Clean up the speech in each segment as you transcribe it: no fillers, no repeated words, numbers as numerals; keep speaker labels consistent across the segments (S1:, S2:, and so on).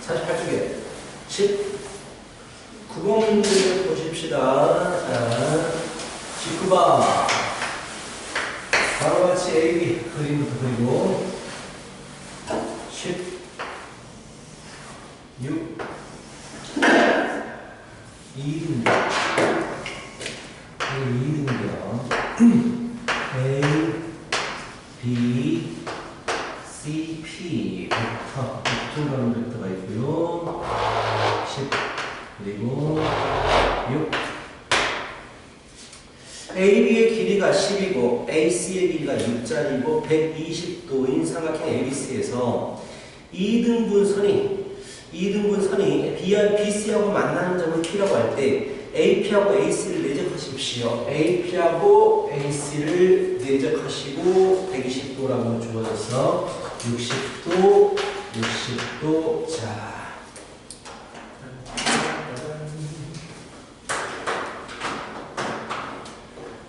S1: 48쪽에 19번을 보십시다. 자, 19번 바로같이 AB 그림부터 그리고 16 2등변 A, B, C, P 벡터 이쪽으로 벡터가 있고요. 10 그리고 6 AB의 길이가 10이고 AC의 길이가 6짜리고 120도인 삼각형 ABC에서 2등분선이 B와 BC하고 만나는 점을 P라고 할 때 AP하고 AC를 내적하십시오. AP하고 AC를 내적하시고 120도라고 주어져서 60도, 60도.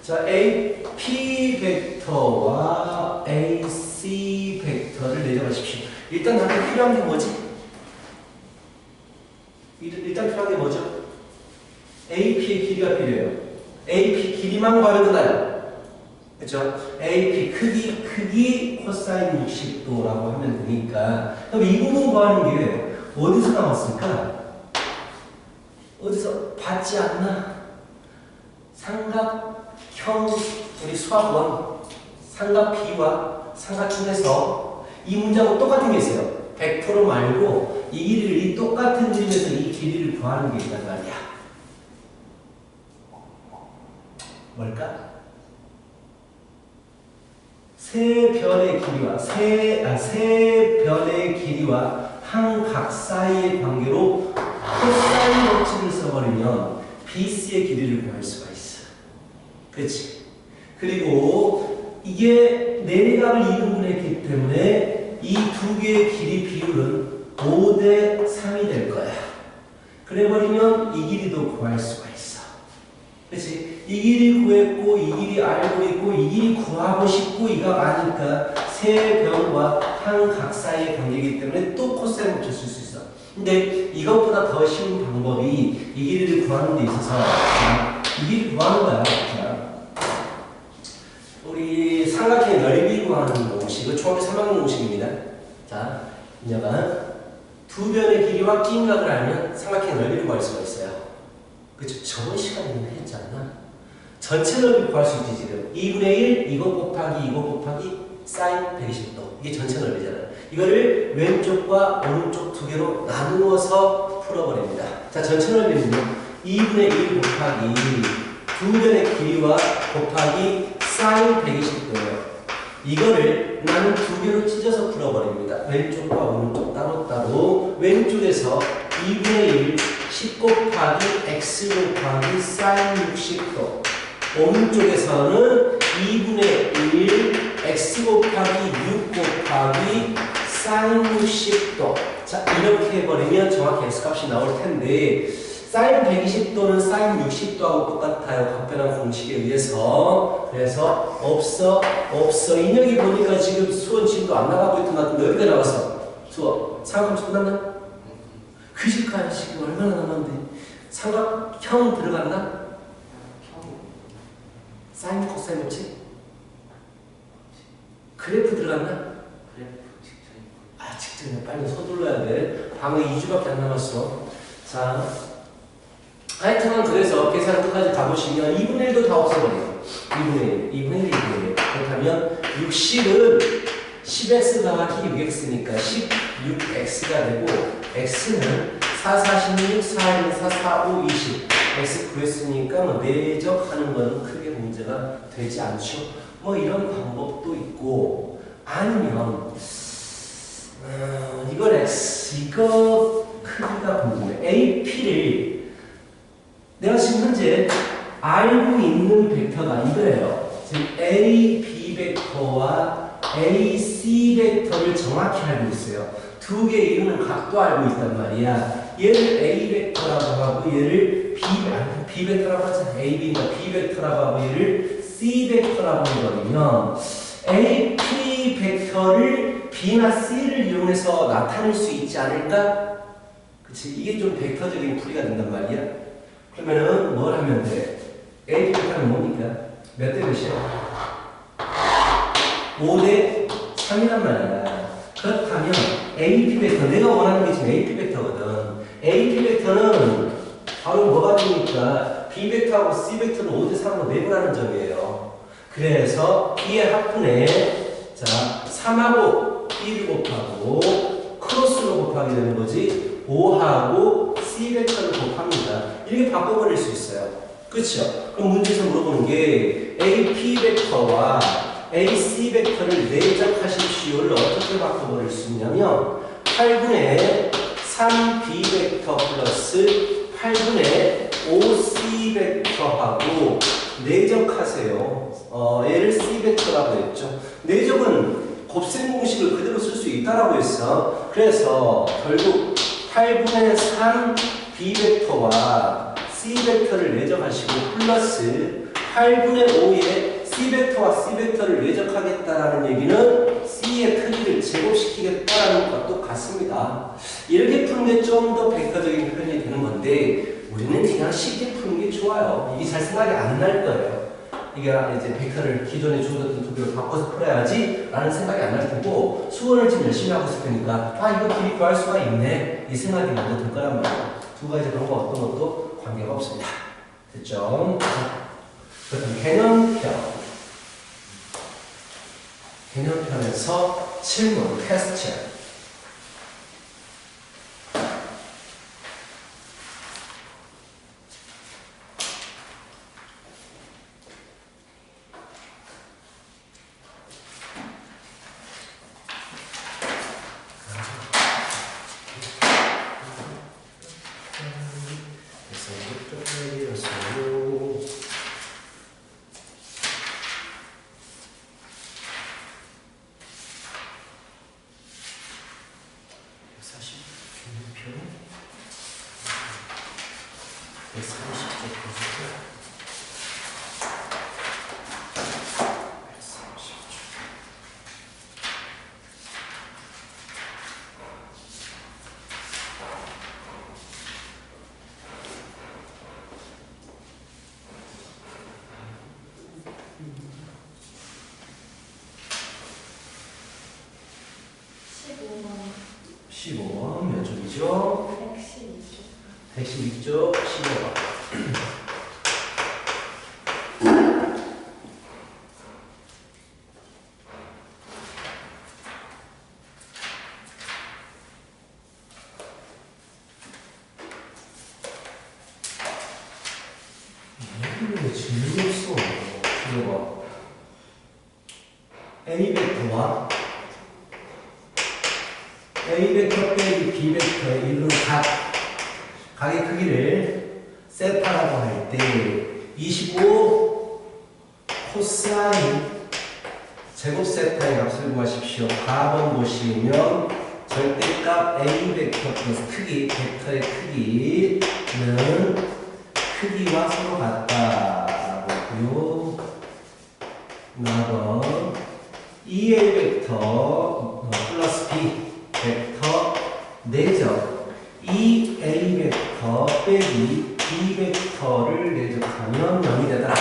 S1: 자, AP 벡터와 AC 벡터를 내적하십시오. 일단 나한테 필요한 게 뭐지? 일단 필요한 게 뭐죠? AP의 길이가 필요해요. AP 길이만 구하면 되나요? 그렇죠? AP 크기 코사인 60도라고 하면 되니까. 그럼 이 부분 구하는 게 어디서 나왔을까? 어디서 받지 않나? 삼각형 우리 수학원 삼각 B와 삼각형에서 이 문제하고 똑같은 게 있어요. 100% 말고 이 길이를 이 똑같은 그림에서 이 길이를 구하는 게 있단 말이야. 뭘까? 세 변의 길이와 한 각 사이의 관계로 코사인 법칙을 써버리면 BC의 길이를 구할 수가 있어. 그렇지? 그리고 이게 내리각을 2등분했기 때문에 이 두 개의 길이 비율은 5대 3이 될 거야. 그래버리면 이 길이도 구할 수가 있어. 그렇지? 이 길이 구했고 이 길이 알고 있고 이 길이 구하고 싶고 이가 많으니까 세 변과 한 각 사이의 관계이기 때문에 또 코사인 법칙을 쓸 수 있어. 근데 이것보다 더 쉬운 방법이 이 길이를 구하는 데 있어서 이 길이 구하는 거야. 자, 우리 삼각형의 넓이 구하는 공식은 초합의 3학년 공식입니다. 자, 이녀가 두 변의 길이와 끼임각을 알면 삼각형의 넓이를 구할 수가 있어요. 그쵸? 저번 시간에 했지 않나? 전체 넓이 구할 수 있지 지금. 2분의 1 이거 곱하기 사인 120도. 이게 전체 넓이잖아. 이거를 왼쪽과 오른쪽 두 개로 나누어서 풀어버립니다. 자, 전체 넓이는요. 2분의 1 곱하기 두 변의 길이와 곱하기 사인 120도예요. 이거를 나는 두 개로 찢어서 풀어버립니다. 왼쪽과 오른쪽 따로따로. 왼쪽에서 2분의 1 10 곱하기 x 곱하기 사인 60도. 오른쪽에서는 2분의 1 x 곱하기 6 곱하기 사인 60도. 자, 이렇게 해버리면 정확히 x값이 나올 텐데 사인 120도는 사인 60도하고 똑같아요. 각변환 공식에 의해서. 그래서 없어. 인혁이 보니까 지금 수원 지금도 안 나가고 있던 것 같은데 어디가 나왔어? 수원. 삼각함수 끝났나? 그실까요? 지금 얼마나 남았는데? 삼각형 들어갔나? 사인 코사인 법칙? 그래프 들어갔나? 그래프 직전이고. 직전이야. 빨리 서둘러야 돼. 방금 2주밖에 안 남았어. 자, 하여튼 그래서 계산 끝까지 가보시면 2분의 1도 다 없어버려요. 2분의 1. 그렇다면 60은 10x 더하기 6x니까 16x가 되고 x는 4, 46, 4, 1, 4, 4, 5, 20 x 구했으니까 뭐 내적하는 건 크게 문제가 되지 않죠. 뭐 이런 방법도 있고 아니면 이건 x 이거 크기가 궁금해. AP를 내가 지금 현재 알고 있는 벡터가 이거예요. 지금 A, B 벡터와 A, C 벡터를 정확히 알고 있어요. 두 개의 이름은 각도 알고 있단 말이야. 얘를 A 벡터라고 하고 얘를 B 벡터라고 하잖아. A, B니까 B 벡터라고 하고 얘를 C 벡터라고 해버리면 A, P 벡터를 B나 C를 이용해서 나타낼 수 있지 않을까? 그치? 이게 좀 벡터적인 풀이가 된단 말이야. 그러면은 뭘 하면 돼? A 벡터는 뭡니까? 몇 대 몇이야? 5대 3이란 말이야. 그렇다면 AP 벡터, 내가 원하는 게 지금 AP 벡터거든. AP 벡터는 바로 뭐가 됩니까? B 벡터하고 C 벡터는 5대 3으로 매분하는 점이에요. 그래서 B의 합분에 자 3하고 B를 곱하고 크로스로 곱하게 되는 거지. 5하고 C 벡터를 곱합니다. 이렇게 바꿔버릴 수 있어요. 그렇죠? 그럼 문제에서 물어보는 게 AP 벡터와 AC 벡터를 내적하십시오를 어떻게 바꿔버릴 수 있냐면 8분의 3B 벡터 플러스 8분의 5C 벡터하고 내적하세요. 얘를 C 벡터라고 했죠. 내적은 곱셈 공식을 그대로 쓸 수 있다라고 했어. 그래서 결국 8분의 3B 벡터와 C 벡터를 내적하시고 플러스 8분의 5에 C 벡터와 C 벡터를 내적하겠다라는 얘기는 C의 크기를 제곱시키겠다라는 것과 똑같습니다. 이렇게 푸는 게 좀 더 벡터적인 표현이 되는 건데 우리는 그냥 쉽게 푸는 게 좋아요. 이게 잘 생각이 안 날 거예요. 이게 이제 벡터를 기존에 주어졌던 두 개로 바꿔서 풀어야지 라는 생각이 안 날 테고 수원을 지금 열심히 하고 있을 테니까 이거 길이 구할 수가 있네 이 생각이 먼저 들 거란 말이에요. 두 가지 방법 어떤 것도 관계가 없습니다. 됐죠? 그럼 개념편에서 질문, 퀘스천. 몇 쪽이죠? 112쪽 15번. 왜 질문이 없어? 이거 봐. A 벡터와 A 벡터 빼기 B 벡터의 이루는 각의 크기를 세타라고 할 때 25 코사인 제곱 세타의 값을 구하십시오. 4번 보시면 절대값 A 벡터 플러스 크기, 벡터의 크기는 크기와 서로 같다라고 했고요. 4번 EA 벡터 플러스 B 벡터 내적 EA 벡터 빼기 B 벡터를 내적하면 0이 되더라.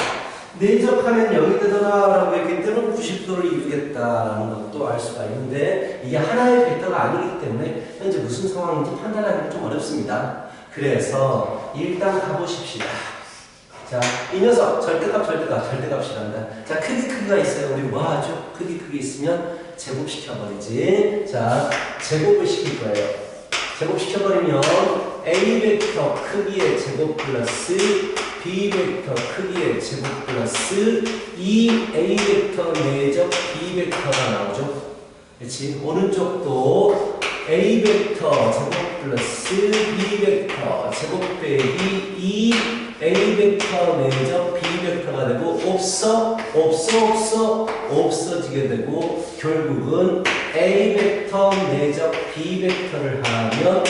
S1: 내적하면 0이 되더라 라고 했기 때문에 90도를 이루겠다라는 것도 알 수가 있는데 이게 하나의 벡터가 아니기 때문에 현재 무슨 상황인지 판단하기는 좀 어렵습니다. 그래서 일단 가보십시다. 자, 이 녀석 절대값이란다. 자, 크기가 있어요. 우리 뭐 하죠? 크기 있으면 제곱시켜버리지. 자, 제곱을 시킬 거예요. 제곱시켜버리면 A 벡터 크기의 제곱 플러스 B 벡터 크기의 제곱 플러스 이 A 벡터 내적 B 벡터가 나오죠. 그렇지? 오른쪽도 A 벡터 제곱 플러스 B 벡터 제곱 빼기 이 A 벡터 내적 B 벡터가 되고 없어지게 되고 결국은 A 벡터 내적 B 벡터를 하면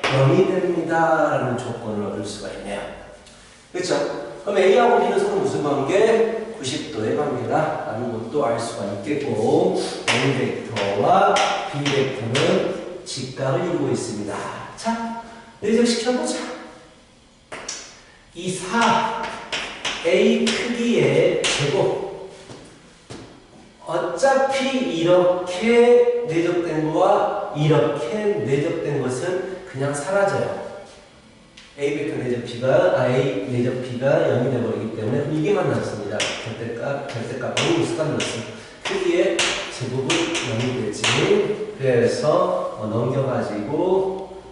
S1: 0이 됩니다 라는 조건을 얻을 수가 있네요. 그렇죠? 그럼 A하고 B는 서로 무슨 관계? 90도의 관계다 라는 것도 알 수가 있겠고 A 벡터와 B 벡터는 직각을 이루고 있습니다. 자, 내적시켜보자. 이 4A 크기의 제곱. 어차피 이렇게 내적된 거와 이렇게 내적된 것은 그냥 사라져요. A 벡터 내적 A 내적 B가 0이 되어버리기 때문에 이게만 남습니다. 절대값은 무수관로서 크기의 제곱은 0이 되지. 그래서 넘겨가지고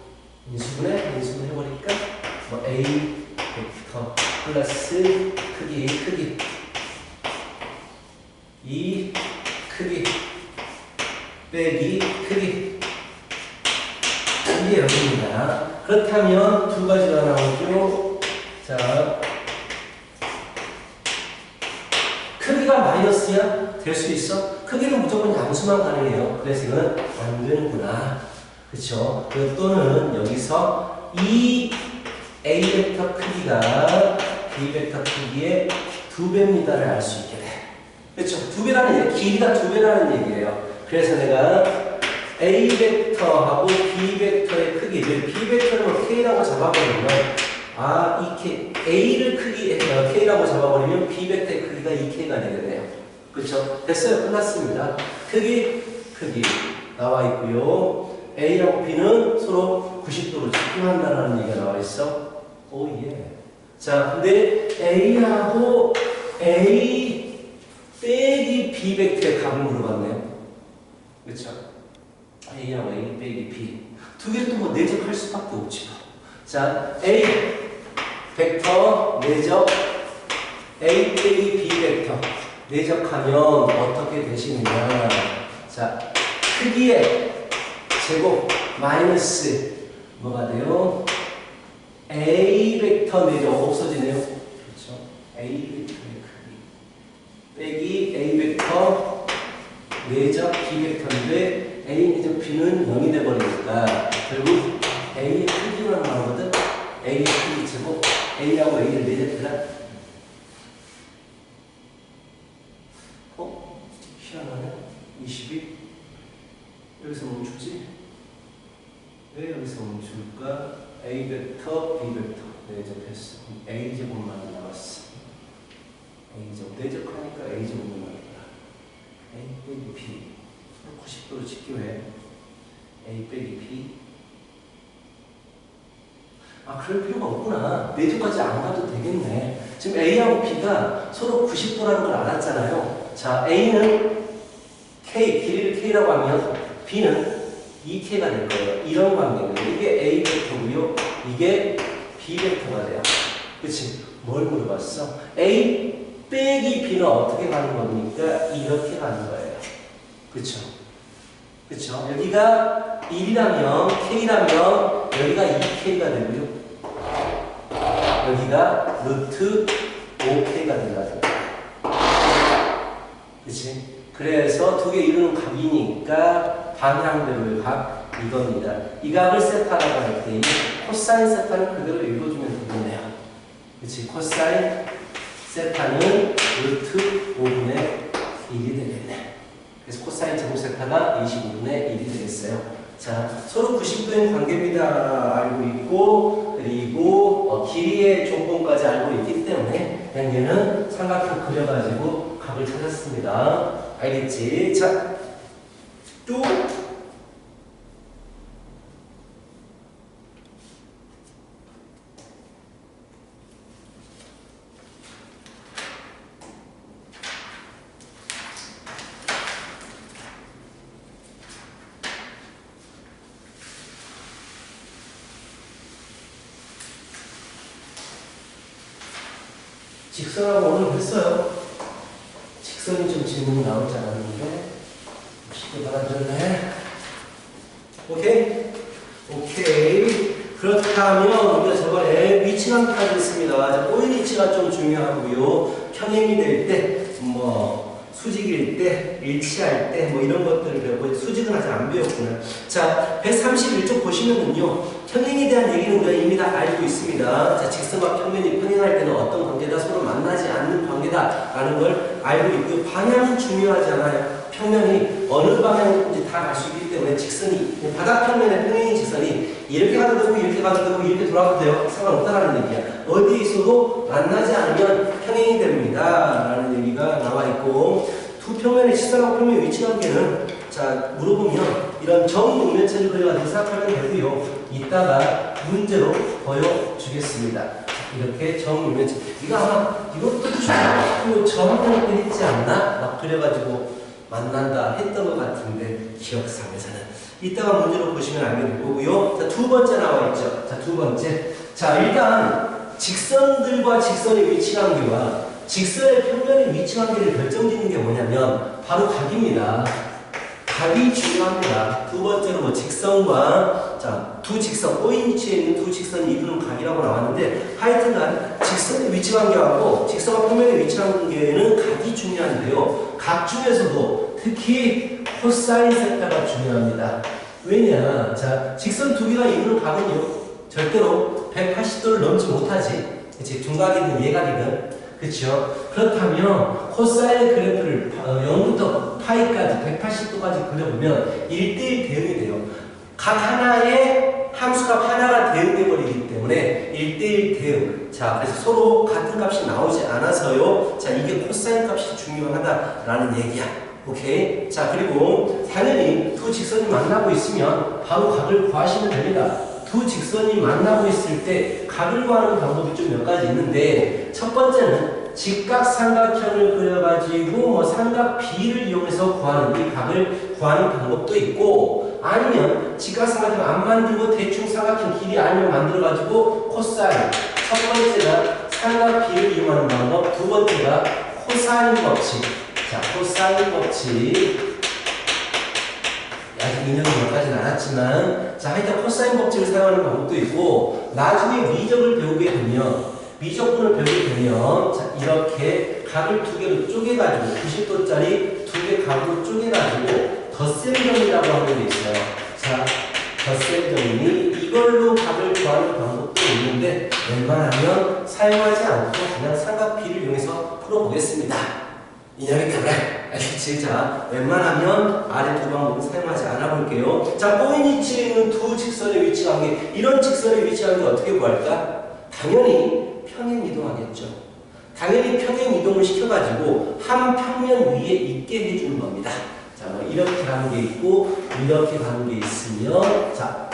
S1: 인수분해 해버리니까 A 벡터 플러스 크기 이 크기 빼기 크기 이게 0입니다. 그렇다면 두 가지가 나오죠. 자, 크기가 마이너스야? 될 수 있어? 크기는 무조건 양수만 가능해요. 그래서 이건 안 되는구나. 그쵸? 또는 여기서 이 A 벡터 크기가 B 벡터 크기의 2배입니다를 알 수 있게 돼. 그쵸? 2배라는 얘기, 길이가 2배라는 얘기예요. 그래서 내가 A 벡터하고 B 벡터의 크기를 B 벡터를 K라고 잡아버리면 이 K, A를 K라고 잡아버리면 B 벡터의 크기가 2K가 되겠네요. 그쵸? 됐어요. 끝났습니다. 크기 나와 있고요. A하고 B는 서로 90도로 집중한다는 얘기가 나와 있어. 오, 예. 자, 근데 A하고 A 빼기 B 벡터의 값을 물어봤네요. 그쵸? A하고 A 빼기 B. 두 개를 또 뭐 내적할 수밖에 없지. 자, A 벡터 내적 A 빼기 B 벡터 내적하면 어떻게 되시느냐. 자, 크기의 제곱 마이너스 뭐가 돼요? A 벡터 내적 없어지네요. 그렇죠? A 벡터의 크기 빼기 A 벡터 내적 B 벡터인데 A 내적 B는 0이 돼버리니까 결국 A의 크기만 나오거든. A의 크기 제곱 A하고 A를 내적해라. 희한하네. 22 여기서 멈추지? 왜 여기서 멈출까? A 벡터, B 벡터 내적했어. A 제곱만 나왔어. A 제곱 내적하니까 A 제곱만 나왔다. A 빼기 B 90도로 직교해. A 빼기 B. 그럴 필요가 없구나. 내적까지 안 가도 되겠네. 지금 A하고 B가 서로 90도라는 걸 알았잖아요. 자, A는 K, 길이를 K라고 하면 B는 2K가 될 거예요. 이런 관계인데 이게 A 벡터고요. 이게 B 벡터가 돼요. 그치? 뭘 물어봤어? A 빼기 B는 어떻게 가는 겁니까? 이렇게 가는 거예요. 그쵸? 그쵸? 여기가 1이라면 K라면 여기가 2K가 되고요. 여기가 루트 5K가 된다는 거예요. 그치? 그래서 두 개 이루는 값이니까 방향대로의 값 이겁니다. 이 값을 세타라고 할 때 코사인 세타는 그대로 읽어주면 되겠네요. 그치? 코사인 세타는 루트 5분의 1이 되겠네. 그래서 코사인 제곱 세타가 25분의 1이 되겠어요. 자, 서로 90도인 관계입니다. 알고 있고, 그리고 길이의 조건까지 알고 있기 때문에 그냥 얘는 삼각형 그려가지고 값을 찾았습니다. 알겠지? 자, 또 직선하고 오늘 했어요. 직선이 좀 질문이 나오지 않았는데 쉽게 받아줬네. 오케이? 오케이. 그렇다면 우리가 저번에 위치만 따졌습니다. 꼬인 위치가 좀 중요하고요. 평행이 될 때, 수직일 때, 일치할 때, 이런 것들을 배우고, 수직은 아직 안 배웠구나. 자, 131쪽 보시면은요, 평행에 대한 얘기는 우리가 이미 다 알고 있습니다. 자, 직선과 평면이 평행할 때는 어떤 관계다, 서로 만나지 않는 관계다라는 걸 알고 있고요. 방향은 중요하지 않아요. 평면이 어느 방향인지 다 갈 수 있기 때문에 직선이 바닥 평면의 평행인 직선이 이렇게 가도 되고 이렇게 가도 되고 이렇게 돌아가도 돼요. 상관없다라는 얘기야. 어디에 있어도 만나지 않으면 평행이 됩니다. 라는 얘기가 나와 있고 두 평면의 직선하고 평면의 위치 관계는 자 물어보면 이런 정육면체를 그려가지고 생각하면 되고요. 이따가 문제로 보여주겠습니다. 이렇게 정육면체 이거 아마 이것도 중학교 저학년 때 했지 않나? 막 그려가지고 만난다 했던 것 같은데 기억상에서는 이따가 문제로 보시면 알게 될 거고요. 자, 두 번째 나와 있죠. 자, 두 번째. 자, 일단 직선들과 직선의 위치 관계와 직선의 평면의 위치 관계를 결정짓는 게 뭐냐면 바로 각입니다. 각이 중요합니다. 두 번째로 뭐 직선과 자, 두 직선, 꼬인 위치에 있는 두 직선이 이루는 각이라고 나왔는데 하여튼간 직선의 위치 관계하고 직선과 평면의 위치 관계는 각이 중요한데요. 각 중에서도 특히 코사인 세타가 중요합니다. 왜냐? 자, 직선 두 개가 이루는 각은요. 절대로 180도를 넘지 못하지. 그치? 둔각이든 예각이든. 그쵸? 그렇다면 코사인 그래프를 0부터 파이까지 180도까지 그려보면 1대1 대응이 돼요. 각 하나의 함수값 하나가 대응돼 버리기 때문에 1대1 대응. 자, 그래서 서로 같은 값이 나오지 않아서요. 자, 이게 코사인 값이 중요하다라는 얘기야. 오케이? 자, 그리고 당연히 두 직선이 만나고 있으면 바로 각을 구하시면 됩니다. 두 직선이 만나고 있을 때 각을 구하는 방법이 좀 몇 가지 있는데 첫 번째는 직각삼각형을 그려가지고 뭐 삼각 B를 이용해서 구하는 이 각을 구하는 방법도 있고 아니면 직각삼각형 안 만들고 대충 삼각형 길이 알면 만들어가지고 코사인 첫 번째가 삼각 B를 이용하는 방법 두 번째가 코사인 법칙 자 코사인 법칙 아직 인형이 몇 가지 나왔지만 자 하여튼 코사인 법칙을 사용하는 방법도 있고 나중에 미적을 배우게 되면 미적분을 배우게 되면 자 이렇게 각을 두 개로 쪼개가지고 90도짜리 두 개 각으로 쪼개가지고 덧셈정리라고 하는 게 있어요. 자 덧셈정리 이걸로 각을 구하는 방법도 있는데 웬만하면 사용하지 않고 그냥 삼각 B를 이용해서 풀어보겠습니다. 인형이 때문에 알겠지? 자, 웬만하면 아래 두 방법은 사용하지 않아 볼게요. 자, 꼬인 위치에 있는 두 직선의 위치 관계. 이런 직선의 위치 관계 어떻게 구할까? 당연히 평행 이동하겠죠. 당연히 평행 이동을 시켜가지고 한 평면 위에 있게 해주는 겁니다. 자, 뭐 이렇게 가는 게 있고 이렇게 가는 게 있으면 자,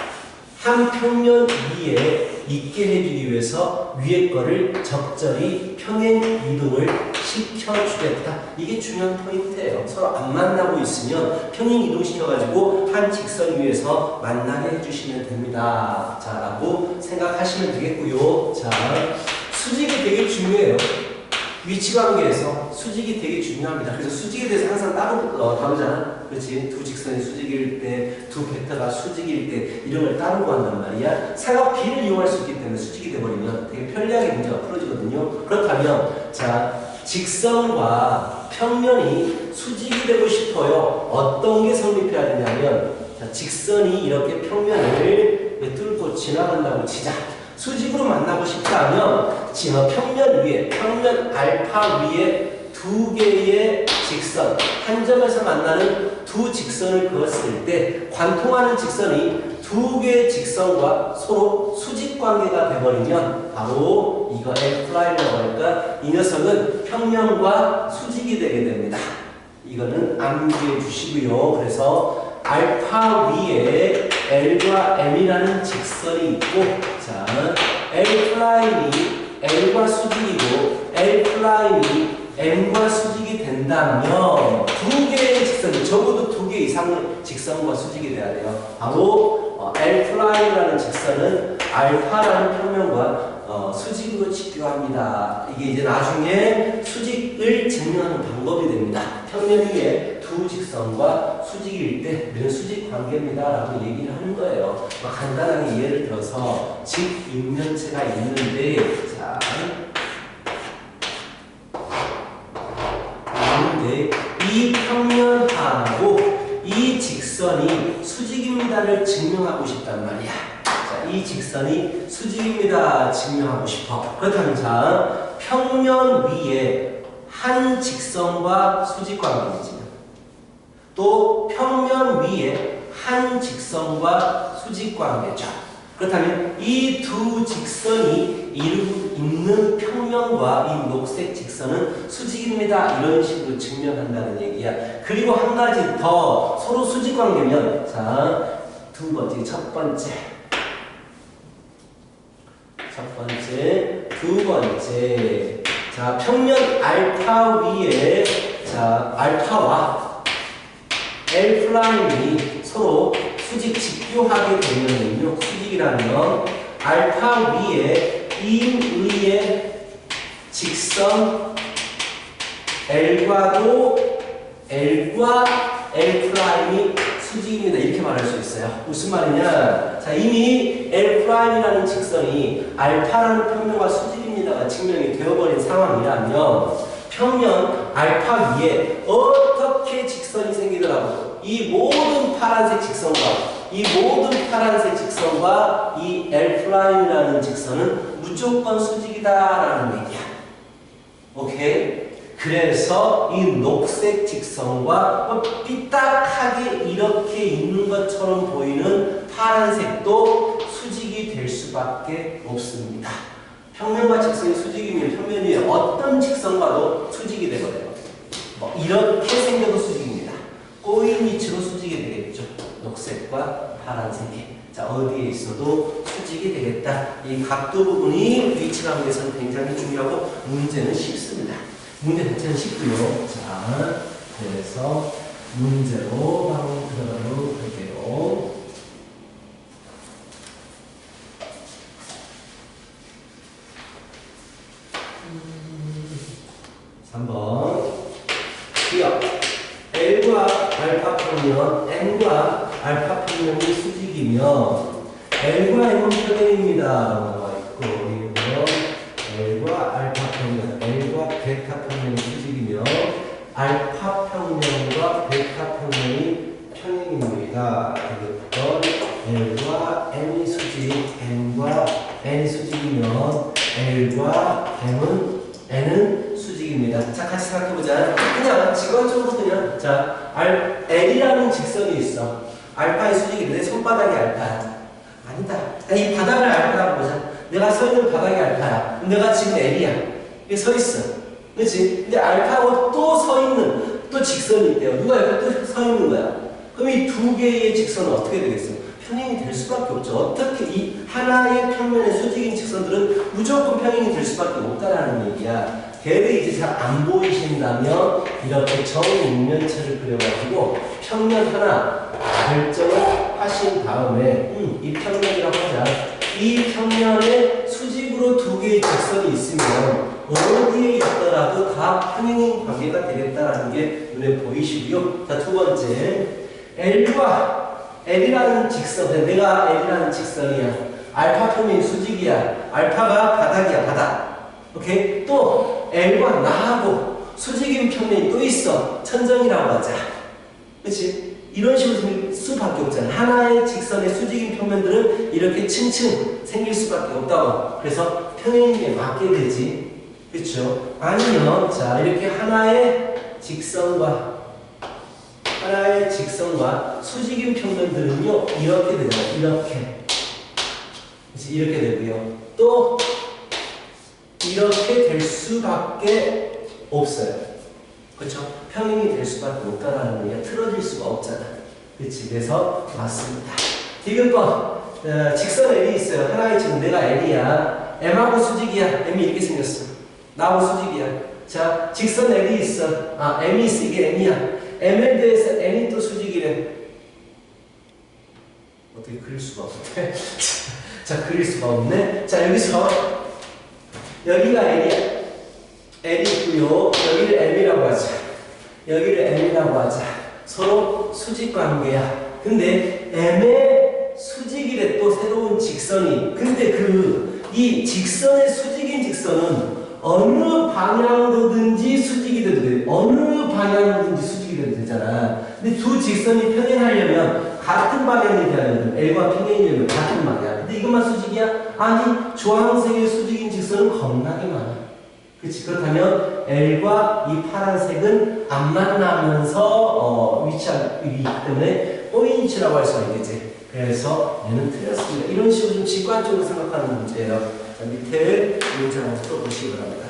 S1: 한 평면 위에 있게 해주기 위해서 위에 거를 적절히 평행 이동을 시켜주겠다. 이게 중요한 포인트예요. 서로 안 만나고 있으면 평행 이동시켜가지고 한 직선 위에서 만나게 해주시면 됩니다. 자, 라고 생각하시면 되겠고요. 자, 수직이 되게 중요해요. 위치 관계에서 수직이 되게 중요합니다. 그래서 수직에 대해서 항상 따로 다루잖아. 그렇지? 두 직선이 수직일 때, 두 벡터가 수직일 때 이런 걸 따로 구한단 말이야. 삼각 B를 이용할 수 있기 때문에 수직이 돼버리면 되게 편리하게 문제가 풀어지거든요. 그렇다면 자 직선과 평면이 수직이 되고 싶어요. 어떤 게 성립해야 되냐면 자, 직선이 이렇게 평면을 뚫고 지나간다고 치자. 수직으로 만나고 싶다면 평면 위에, 평면 알파 위에 두 개의 직선, 한 점에서 만나는 두 직선을 그었을 때 관통하는 직선이 두 개의 직선과 서로 수직 관계가 되버리면 바로 이거 F'라고 할까? 이 녀석은 평면과 수직이 되게 됩니다. 이거는 암기해 주시고요. 그래서 알파 위에 L과 M이라는 직선이 있고 자 L'이 L과 수직이고 L'이 M과 수직이 된다면 두 개의 직선이 적어도 두 개 이상의 직선과 수직이 돼야 돼요. 바로 L'이라는 직선은 알파라는 평면과 수직으로 직교합니다. 이게 이제 나중에 수직을 증명하는 방법이 됩니다. 평면 위에 두 직선과 수직일 때 이런 수직 관계입니다. 라고 얘기를 하는 거예요. 간단하게 예를 들어서 직육면체가 있는데 자 이 평면하고 이 직선이 수직입니다를 증명하고 싶단 말이야. 자, 이 직선이 수직입니다. 증명하고 싶어. 그렇다면 자, 평면 위에 한 직선과 수직 관계이지. 또 평면 위에 한 직선과 수직 관계죠. 그렇다면 이 두 직선이 이루고 있는 평면과 이 녹색 직선은 수직입니다. 이런 식으로 증명한다는 얘기야. 그리고 한 가지 더 서로 수직 관계면 자, 두 번째, 첫 번째, 두 번째. 자, 평면 알파 위에 자, 알파와 L'이 서로 수직 직교하게 되면은요, 수직이라면 알파 위에 임의의 직선 L과도 L과 L'이 수직입니다. 이렇게 말할 수 있어요. 무슨 말이냐? 자, 이미 L'이라는 직선이 알파라는 평면과 수직입니다가 증명이 되어버린 상황이라면 평면 알파 위에 어떻게 직선이 생기더라도 이 모든 파란색 직선과 이 L'이라는 직선은 무조건 수직이다라는 얘기야. 오케이? 그래서 이 녹색 직선과 삐딱하게 이렇게 있는 것처럼 보이는 파란색도 수직이 될 수밖에 없습니다. 평면과 직선이 수직이면 평면 위에 어떤 직선과도 수직이 되거든요. 이렇게 생겨도 수직입니다. 꼬인 위치로 수직이 되겠죠. 녹색과 파란색이. 자, 어디에 있어도 수직이 되겠다. 이 각도 부분이 위치 관계에서는 굉장히 중요하고 문제는 쉽습니다. 문제 자체는 쉽고요. 자, 그래서 문제로 바로 들어가도록 할게요. 3번. 기억. L과 알파 평면, N과 알파 평면이 수직이면 L과 N은 평행입니다. 나와 있고, 그리고 L과 알파 평면, L과 베타 평면이 수직이면 알파 평면과 베타 평면이 평행입니다. 그것도 L과 N이 수직, N과 N이 수직이면 L과 N은 수직입니다. 자, 같이 생각해보자. 그냥 직관적으로 그냥 자, L이라는 직선이 있어. 알파의 수직이 내 손바닥이 알파야. 아니다. 이 바닥을 알파라고 보자. 내가 서 있는 바닥이 알파야. 내가 지금 L이야. 이게 서 있어. 그렇지? 근데 알파하고 또 서 있는 또 직선이 있대요. 누가 옆에 또 서 있는 거야. 그럼 이 두 개의 직선은 어떻게 되겠어? 평행이 될 수밖에 없죠. 어떻게 이 하나의 평면의 수직인 직선들은 무조건 평행이 될 수밖에 없다라는 얘기야. 걔를 이제 잘 안 보이신다면 이렇게 정육면체를 그려가지고 평면 하나 결정을 하신 다음에 이 평면이라고 하자. 이 평면에 수직으로 두 개의 직선이 있으면 어디에 있더라도 다 평행 관계가 되겠다라는 게 눈에 보이시고요. 자, 두 번째, L이라는 직선, 내가 L이라는 직선이야. 알파 평면이 수직이야. 알파가 바닥이야, 바닥. 오케이? 또 L과 나하고 수직인 평면이 또 있어. 천정이라고 하자. 그렇지? 이런 식으로 생길 수밖에 없잖아. 하나의 직선의 수직인 평면들은 이렇게 층층 생길 수밖에 없다고. 그래서 평행에 맞게 되지. 그렇죠? 아니면 자, 이렇게 하나의 직선과 수직인 평면들은요 이렇게 되잖아요. 이렇게 되고요. 또 이렇게 될 수밖에 없어요. 그렇죠? 평행이 될 수밖에 없다라는 얘기가 틀어질 수가 없잖아. 그렇지? 그래서 맞습니다. 디귿번 직선 L이 있어요. 하나의 지금 내가 L이야. M하고 수직이야. M이 이렇게 생겼어. 나하고 수직이야. 자, 직선 L이 있어. M이 있어. 이게 M이야. M에 대해서 N이 또 수직이래. 어떻게 그릴 수가 없네. 자, 그릴 수가 없네. 자, 여기서 여기가 L이야. L이 있고요. 여기를 M이라고 하자. 여기를 M이라고 하자. 서로 수직 관계야. 근데 M의 수직이래. 또 새로운 직선이. 근데 이 직선의 수직인 직선은 어느 방향으로든지 수직이 돼도 돼. 어느 방향으로든지 수직이 돼도 되잖아. 근데 두 직선이 평행하려면 같은 방향이 돼야 되거든. L과 평행이려면 같은 방향. 근데 이것만 수직이야? 아니, 주황색의 수직인 직선은 겁나게 많아. 그치? 그렇다면 L과 이 파란색은 안 만나면서 위치하기 때문에 꼬인 위치라고 할 수가 있겠지. 그래서 얘는 틀렸습니다. 이런 식으로 좀 직관적으로 생각하는 문제예요. 자, 밑에 문제를 한번 풀어보시기 바랍니다.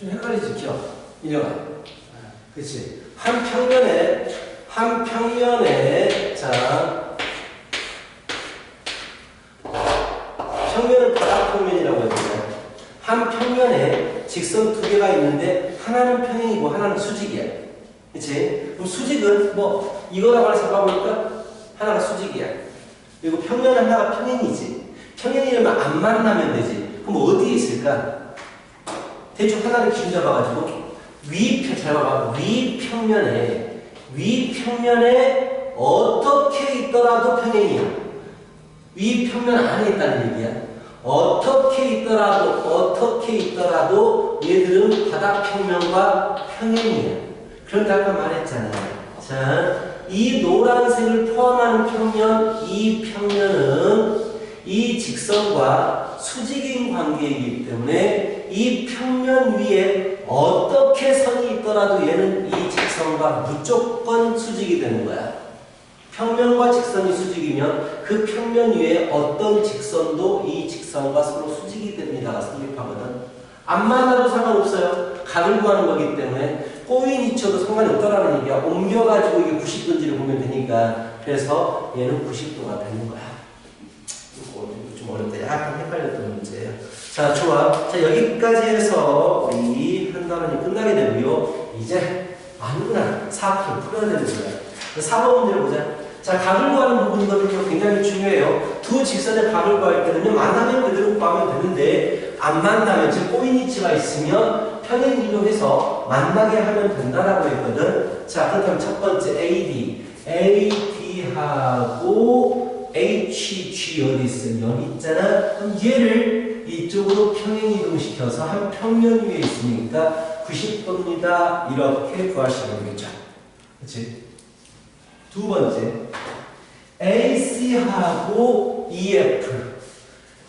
S1: 좀 헷갈리지, 기억? 인형아. 그치? 한 평면에, 자, 평면을 바닥평면이라고 해요. 한 평면에 직선 두 개가 있는데, 하나는 평행이고, 하나는 수직이야. 그치? 그럼 수직은 뭐, 이거라고 하나 잡아볼까? 하나가 수직이야. 그리고 평면 하나가 평행이지. 평행이라면 안 만나면 되지. 그럼 어디에 있을까? 대충 하나를 기준 잡아가지고 잘 봐봐. 위평면에 어떻게 있더라도 평행이야. 위평면 안에 있다는 얘기야. 어떻게 있더라도 얘들은 바닥평면과 평행이야. 그런데 아까 말했잖아. 자, 이 노란색을 포함하는 평면, 이 평면은 이 직선과 수직인 관계이기 때문에 이 평면 위에 어떻게 선이 있더라도 얘는 이 직선과 무조건 수직이 되는 거야. 평면과 직선이 수직이면 그 평면 위에 어떤 직선도 이 직선과 서로 수직이 됩니다가 성립하거든. 안 만나도 상관없어요. 각을 구하는 거기 때문에 꼬인 위치여도 상관이 없다라는 얘기야. 옮겨가지고 이게 90도인지를 보면 되니까. 그래서 얘는 90도가 되는 거야. 좀 어렵다. 약간 헷갈렸던 문제예요. 자, 좋아. 자, 여기까지 해서 우리 한 단원이 끝나게 되고요. 이제 아니구나. 4번 풀어야 되는 거야. 4번 문제를 보자. 자, 각을 구하는 부분이거든요. 굉장히 중요해요. 두 직선의 각을 구할 때는요, 만나면 그대로 구하면 되는데, 안 만나면, 즉, 꼬인 위치가 있으면 평행 이동해서 만나게 하면 된다라고 했거든. 자, 그렇다면 첫 번째 AD하고 HG 어디 있어? 여기 있잖아. 그럼 얘를 이쪽으로 평행 이동시켜서 한 평면 위에 있으니까 90도입니다. 이렇게 구하시면 되겠죠. 그렇지? 두 번째, AC하고 EF.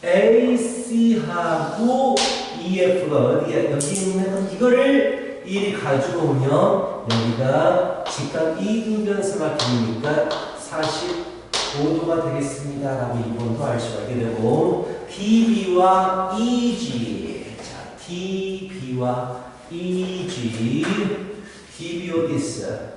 S1: AC하고 EF가 어디야? 여기 있는 이거를 이리 가져오면 여기가 직각 이등변 삼각형이니까 45도가 되겠습니다. 라고 이번도 알 수가 있게 되고 DB와 EG. 자, DB와 EG. DB 어디 있어?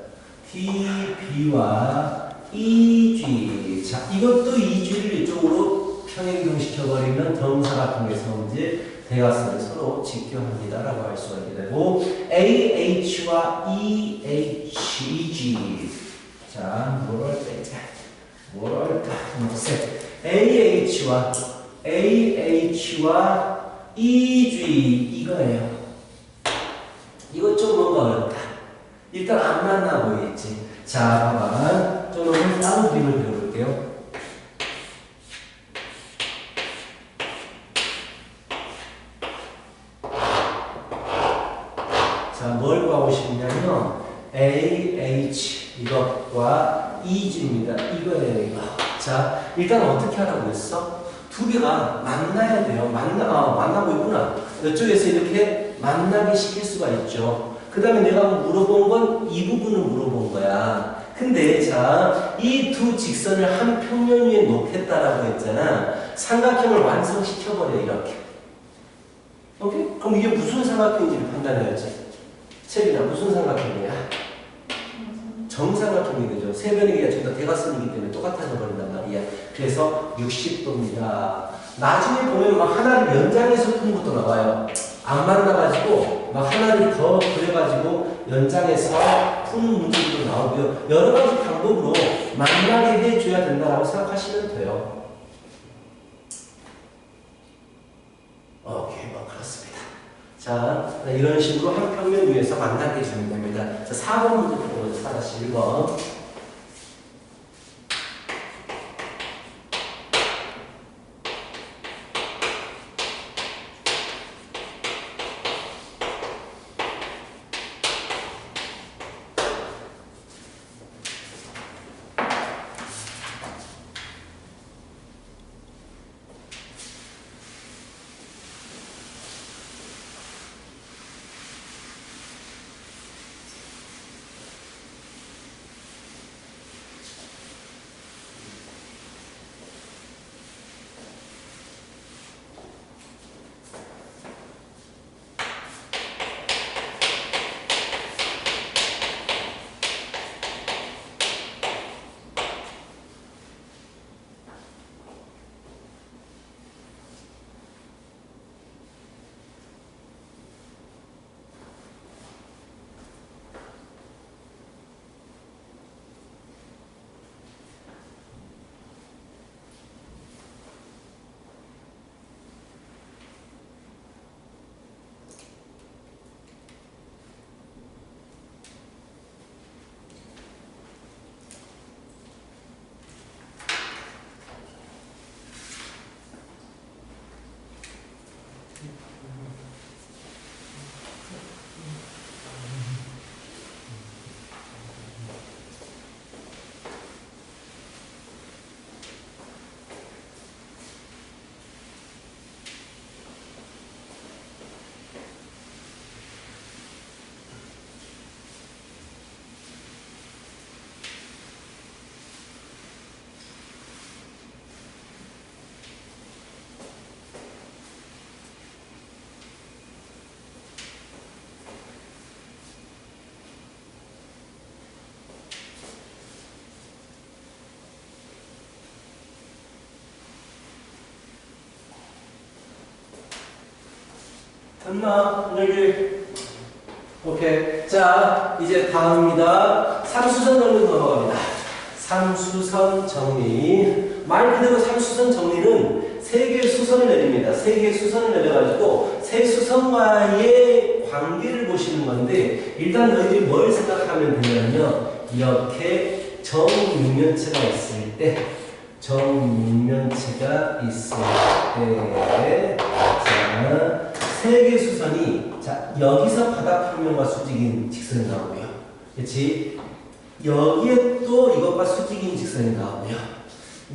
S1: DB와 EG. 자, 이것도 EG를 이쪽으로 평행이동시켜버리면 정사각형에서 이제 대각선을 서로 직교합니다라고 할 수가 있게 되고 AH와 EG. 자, 뭐를 빼자. 뭐를 다 AH와 EG 이거예요. 이거 좀 뭔가 어렵다. 일단 안 만나 보이겠지. 자, 봐봐. 좀 오늘 다른 그림을 그려볼게요. 자, 뭘 구하고 싶냐면 AH 이것과 EG입니다. 이거예요, 이거. 자, 일단 어떻게 하라고 했어? 두 개가 만나야 돼요. 만나고 있구나. 이쪽에서 이렇게 만나게 시킬 수가 있죠. 그 다음에 내가 물어본 건 이 부분을 물어본 거야. 근데 자, 이 두 직선을 한 평면 위에 놓겠다라고 했잖아. 삼각형을 완성시켜버려, 이렇게. 오케이? 그럼 이게 무슨 삼각형인지를 판단해야지. 채빈아, 무슨 삼각형이야? 정삼각형이 되죠. 세 변의 길이가 전부 다 대각선이기 때문에 똑같아져 버린단 말이야. 그래서 60도입니다. 나중에 보면 막 하나를 연장해서 푸는 것도 나와요. 안 만나가지고 막 하나를 더 그려가지고 연장해서 푸는 문제도 나오고요. 여러 가지 방법으로 만나게 해줘야 된다라고 생각하시면 돼요. 오케이, 뭐 그렇습니다. 자, 이런 식으로 한 평면 위에서 만나게 해주면 됩니다. 자, 4번 문제 보고 하나씩 1번. 됐나? 여기. 오케이. 자, 이제 다음입니다. 삼수선 정리 넘어갑니다. 삼수선 정리. 말 그대로 삼수선 정리는 세 개의 수선을 내립니다. 세 개의 수선을 내려가지고 세 수선과의 관계를 보시는 건데, 일단 너희들이 뭘 생각하면 되냐면요. 이렇게 정육면체가 있을 때, 정육면체가 있을 때, 자, 세 개의 수선이 자, 여기서 바닥평면과 수직인 직선이 나오고요. 그렇지? 여기에 또 이것과 수직인 직선이 나오고요.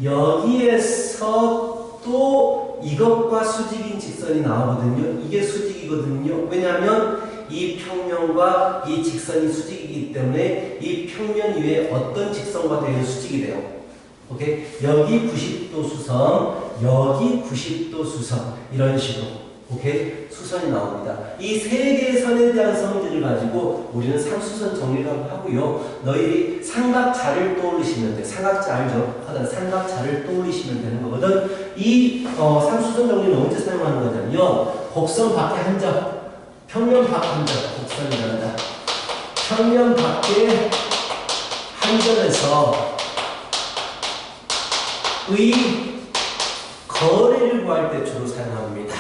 S1: 여기에서 또 이것과 수직인 직선이 나오거든요. 이게 수직이거든요. 왜냐하면 이 평면과 이 직선이 수직이기 때문에 이 평면 위에 어떤 직선과 대해 수직이 돼요. 오케이? 여기 90도 수선, 여기 90도 수선, 이런 식으로 오케이? 수선이 나옵니다. 이 세 개의 선에 대한 성질을 가지고 우리는 상수선 정리라고 하고요. 너희들이 삼각자를 떠올리시면 돼. 삼각자 알죠? 삼각자를 떠올리시면 되는 거거든. 이 상수선 정리는 언제 사용하는 거냐면 곡선 밖에 한 점, 평면 밖 한 점, 곡선이란다. 평면 밖에 한 점에서 의 거리를 구할 때 주로 사용합니다.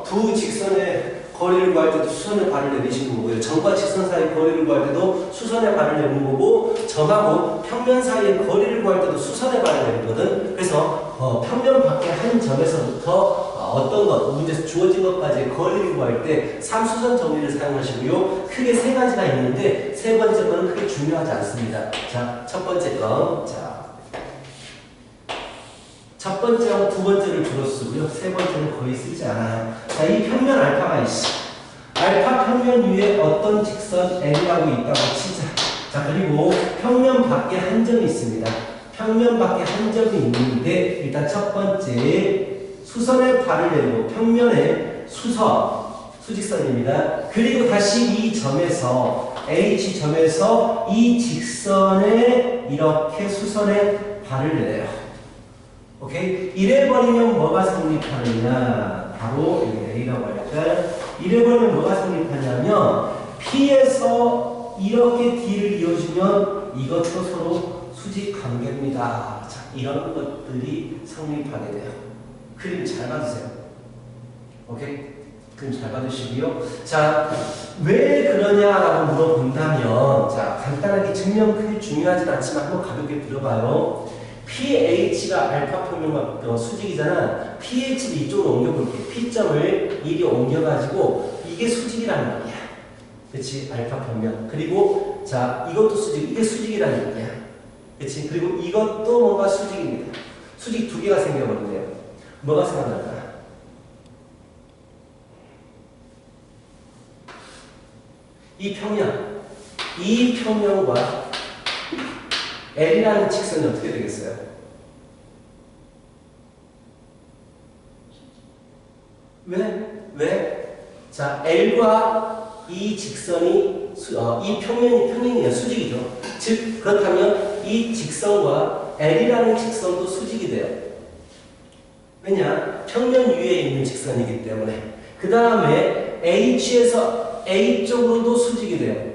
S1: 두 직선의 거리를 구할 때도 수선의 발을 내리시는 거고요. 점과 직선 사이의 거리를 구할 때도 수선의 발을 내리는 거고, 점하고 평면 사이의 거리를 구할 때도 수선의 발을 내리거든. 그래서 평면 밖에 한 점에서부터 어떤 것, 문제에서 주어진 것까지 거리를 구할 때 삼수선 정리를 사용하시고요. 크게 세 가지가 있는데 세 번째 거는 크게 중요하지 않습니다. 자, 첫 번째 거. 첫 번째하고 두 번째를 주로 쓰고요. 세 번째는 거의 쓰지 않아요. 자, 이 평면 알파가 있어. 알파 평면 위에 어떤 직선 L이라고 있다고 치자. 자, 그리고 평면 밖에 한 점이 있습니다. 평면 밖에 한 점이 있는데 일단 첫 번째 수선의 발을 내고 평면에 수직선입니다. 그리고 다시 이 점에서 H점에서 이 직선에 이렇게 수선의 발을 내요. 오케이? 이래버리면 뭐가 성립하느냐? 바로 A라고 할까? 이래버리면 뭐가 성립하냐면 P에서 이렇게 D를 이어주면 이것도 서로 수직 관계입니다. 자, 이런 것들이 성립하게 돼요. 그림 잘 봐주세요. 오케이? 그림 잘 봐주시고요. 자, 왜 그러냐라고 물어본다면, 자, 간단하게 증명 크게 중요하진 않지만 한번 가볍게 들어봐요. PH가 알파 평면과 수직이잖아. PH를 이쪽으로 옮겨볼게. P점을 이리 옮겨가지고 이게 수직이라는 말이야. 그렇지? 알파 평면. 그리고 자, 이것도 수직. 이게 수직이라는 얘기야. 그렇지? 그리고 이것도 뭔가 수직입니다. 수직 두 개가 생겨버린대요. 뭐가 생각날까? 이 평면과 L이라는 직선이 어떻게 되겠어요? 왜? 자, L과 이 직선이 이 평면이에요. 수직이죠. 즉, 그렇다면 이 직선과 L이라는 직선도 수직이 돼요. 왜냐? 평면 위에 있는 직선이기 때문에. 그 다음에 H에서 A 쪽으로도 수직이 돼요.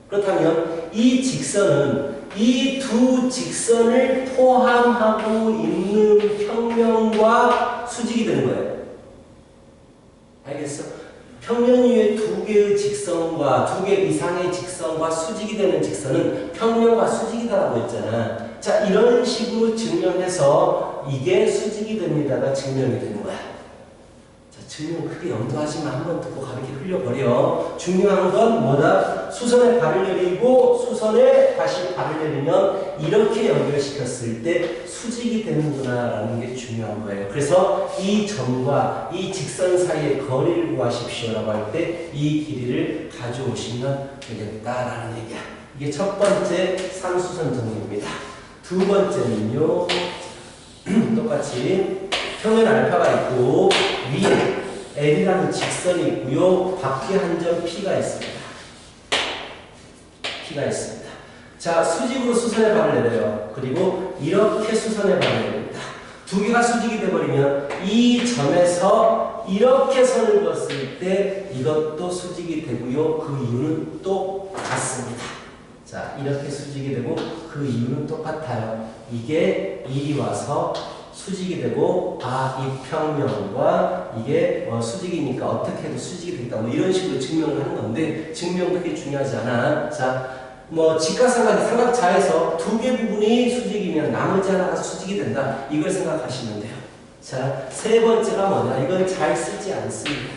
S1: 그렇다면 이 직선은 이 두 직선을 포함하고 있는 평면과 수직이 되는 거예요. 알겠어? 평면 위에 두 개의 직선과 두 개 이상의 직선과 수직이 되는 직선은 평면과 수직이다라고 했잖아. 자, 이런 식으로 증명해서 이게 수직이 됩니다가 증명이 되는 거야. 증명 크게 염두하지만 한번 듣고 가볍게 흘려버려. 중요한 건 뭐다? 수선에 발을 내리고 수선에 다시 발을 내리면 이렇게 연결시켰을 때 수직이 되는구나 라는 게 중요한 거예요. 그래서 이 점과 이 직선 사이의 거리를 구하십시오 라고 할 때 이 길이를 가져오시면 되겠다라는 얘기야. 이게 첫 번째 상수선 정리입니다. 두 번째는요. 똑같이 평면 알파가 있고 위에 L이라는 직선이 있고요. 밖에 한 점 P가 있습니다. 자, 수직으로 수선의 발을 내려요. 그리고 이렇게 수선의 발을 내립니다. 두 개가 수직이 돼버리면 이 점에서 이렇게 선을 그었을 때 이것도 수직이 되고요. 그 이유는 똑같습니다. 자, 이렇게 수직이 되고 그 이유는 똑같아요. 이게 이리 와서 수직이 되고 이 평면과 이게 수직이니까 어떻게 해도 수직이 되겠다. 이런 식으로 증명을 하는 건데 증명 그게 중요하지 않아. 자, 직각삼각이 삼각자에서 두 개 부분이 수직이면 나머지 하나가 수직이 된다. 이걸 생각하시면 돼요. 자, 세 번째가 뭐냐? 이건 잘 쓰지 않습니다.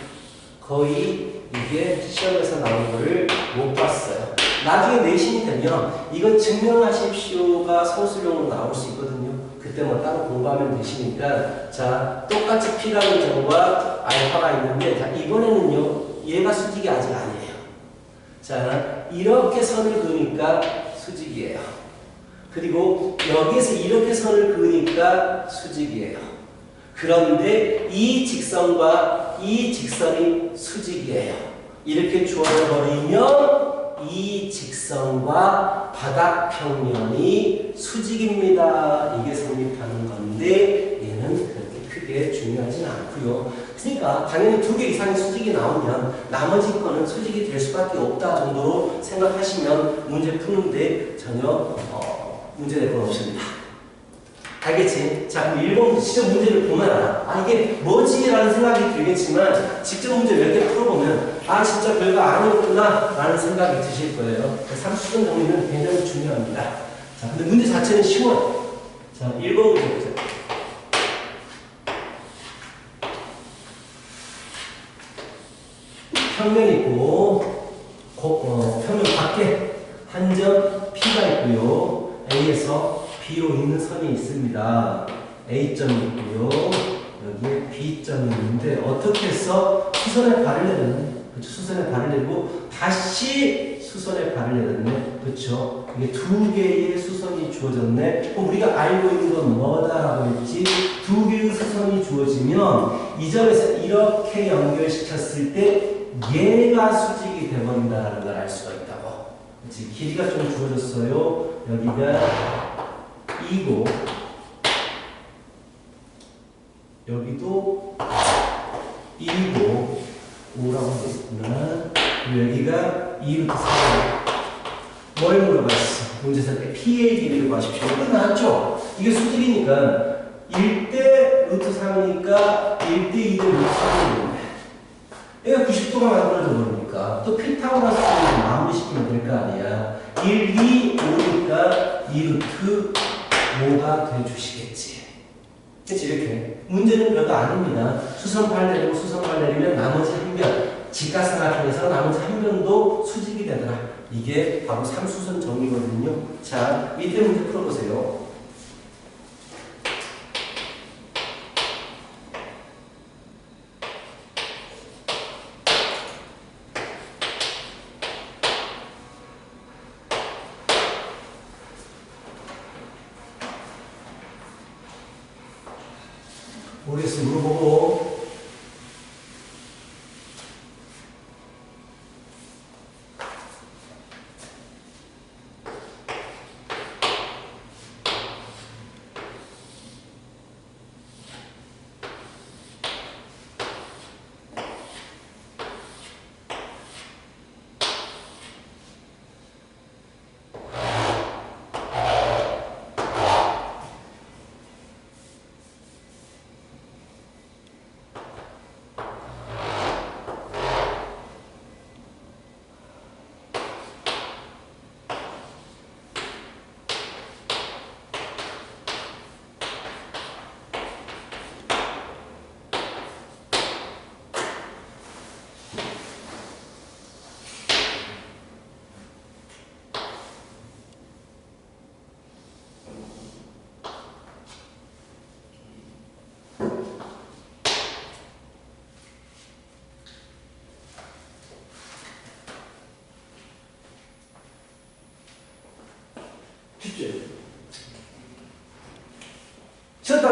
S1: 거의 이게 시험에서 나오는 거를 못 봤어요. 나중에 내신이 되면 이건 증명하십시오가 서술형으로 나올 수 있거든요. 그때 뭐 따로 공부하면 되시니까 자 똑같이 P라는 점과 알파가 있는데 자 이번에는요 얘가 수직이 아직 아니에요. 자 이렇게 선을 그으니까 수직이에요. 그리고 여기에서 이렇게 선을 그으니까 수직이에요. 그런데 이 직선과 이 직선이 수직이에요. 이렇게 주어져 버리면 이 직선과 바닥 평면이 수직입니다. 이게 성립하는 건데 얘는 그렇게 크게 중요하진 않고요. 그러니까 당연히 2개 이상의 수직이 나오면 나머지 거는 수직이 될 수밖에 없다 정도로 생각하시면 문제 푸는데 전혀 문제될 건 없습니다. 알겠지? 자, 그럼 1번 시험 문제를 보면 알아. 아, 이게 뭐지? 라는 생각이 들겠지만, 직접 문제 몇 개 풀어보면, 아, 진짜 별거 아니었구나. 라는 생각이 드실 거예요. 상수선 정리는 굉장히 중요합니다. 자, 근데 문제 자체는 쉬워요. 자, 1번 문제 보세요. 평면 있고, 평면 밖에 한 점 P가 있고요. A에서 B로 있는 선이 있습니다. A점이 있고요. 여기에 B점이 있는데 어떻게 해서 수선에 발을 내렸네. 그렇죠? 수선에 발을 내리고 다시 수선에 발을 내렸네. 그렇죠? 이게 2개의 수선이 주어졌네. 그럼 우리가 알고 있는 건 뭐다라고 했지? 2개의 수선이 주어지면 이 점에서 이렇게 연결시켰을 때 얘가 수직이 되어버린다는 걸 알 수가 있다고. 그렇지? 길이가 좀 주어졌어요. 여기가 2고 여기도 2고 5라고 하겠구나. 여기가 2루트 4. 뭘 물어봤어? 문제에서 P의 길이를 구하십시오. 끝났죠? 이게 수직이니까 1대 루트 3이니까 1대 2대 루트 3이겠네. 얘가 90도가 만들어져 버리니까 또 피타고라스 수직을 마무리시키면 될 거 아니야. 1, 2, 5니까 2루트 5가 돼주시겠지. 그치, 이렇게. 문제는 별거 아닙니다. 수선발 내리고 수선발 내리면 나머지 한 변, 직각삼각형에서 나머지 한 변도 수직이 되더라. 이게 바로 삼수선 정리거든요. 자, 밑에 문제 풀어보세요. 모르겠으면 물어보고. 쉽지? 쉬었다